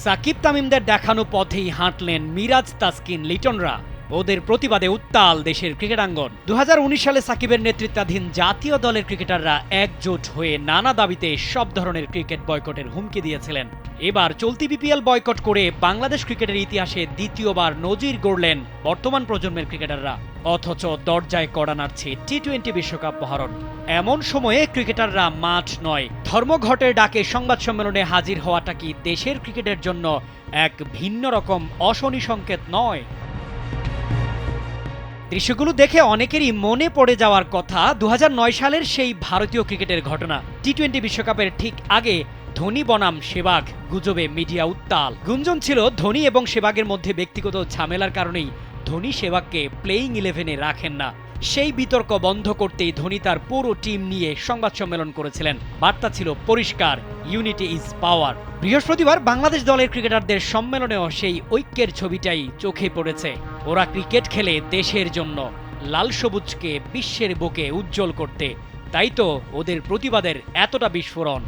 সাকিব তামিমদের দেখানো পথেই হাঁটলেন মিরাজ তাসকিন লিটনরা। ওদের প্রতিবাদে উত্তাল দেশের ক্রিকেটাঙ্গন। 2019 সালে সাকিবের নেতৃত্বাধীন জাতীয় দলের ক্রিকেটাররা একজোট হয়ে নানা দাবিতে সব ধরনের ক্রিকেট বয়কটের হুমকি দিয়েছিলেন। এবার চলতি বিপিএল বয়কট করে বাংলাদেশ ক্রিকেটের ইতিহাসে দ্বিতীয়বার নজির গড়লেন বর্তমান প্রজন্মের ক্রিকেটাররা। অথচ দরজায় কড়া নাড়ছে টি-20 বিশ্বকাপ মহারণ। এমন সময়ে ক্রিকেটাররা মাঠ নয়, ধর্মঘটের ডাকে সংবাদ সম্মেলনে হাজির হওয়াটা কি দেশের ক্রিকেটের জন্য এক ভিন্ন রকম অশনি সংকেত নয়? দৃশ্যগুলো দেখে অনেকেরই মনে পড়ে যাওয়ার কথা 2009 সালের সেই ভারতীয় ক্রিকেটের ঘটনা। টি-20 বিশ্বকাপের ঠিক আগে ধোনি বনাম সেবাগ গুজবে মিডিয়া উত্তাল। গুঞ্জন ছিল ধোনি এবং সেবাগের মধ্যে ব্যক্তিগত ঝামেলার কারণেই ধোনি সেবাগকে প্লেইং 11-এ রাখেন না। সেই বিতর্ক বন্ধ করতেই ধোনি তার পুরো টিম নিয়ে সংবাদ সম্মেলন করেছিলেন। বার্তা ছিল পরিষ্কার, ইউনিটি ইজ পাওয়ার। বৃহস্পতিবার বাংলাদেশ দলের ক্রিকেটারদের সম্মেলনেও সেই ঐক্যের ছবিটাই চোখে পড়েছে। ওরা ক্রিকেট খেলে দেশের জন্য, লাল সবুজকে বিশ্বের বুকে উজ্জ্বল করতে। তাই তো ওদের প্রতিবাদের এতটা বিস্ফোরণ।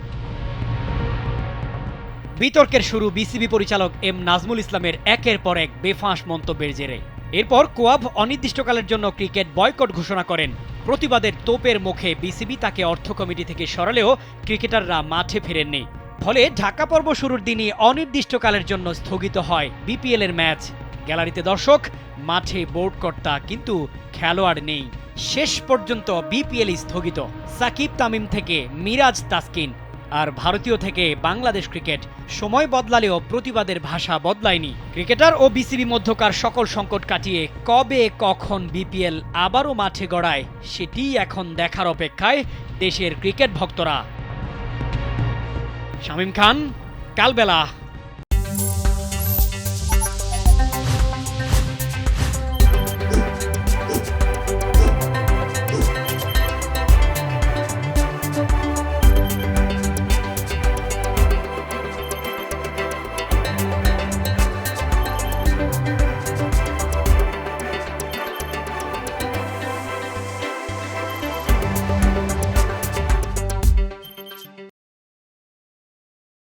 বিতর্কের শুরু বিসিবি পরিচালক এম নাজমুল ইসলামের একের পর এক বেফাঁস মন্তব্যের জেরে। এরপর কোয়াব অনির্দিষ্টকালের জন্য ক্রিকেট বয়কট ঘোষণা করেন। প্রতিবাদের তোপের মুখে বিসিবি তাকে অর্থ কমিটি থেকে সরালেও ক্রিকেটাররা মাঠে ফেরেননি। ফলে ঢাকা পর্ব শুরুর দিনই অনির্দিষ্টকালের জন্য স্থগিত হয় বিপিএল এর ম্যাচ। গ্যালারিতে দর্শক, মাঠে বোর্ডকর্তা, কিন্তু খেলোয়াড় নেই। শেষ পর্যন্ত বিপিএল স্থগিত। সাকিব তামিম থেকে মিরাজ তাসকিন আর ভারতীয় থেকে বাংলাদেশ ক্রিকেট। সময় বদলালেও প্রতিবাদের ভাষা বদলায়নি। ক্রিকেটার ও বিসিবি মধ্যকার সকল সংকট কাটিয়ে কবে কখন বিপিএল আবারও মাঠে গড়ায়, সেটিই এখন দেখার অপেক্ষায় দেশের ক্রিকেট ভক্তরা। শামীম খান, কালবেলা।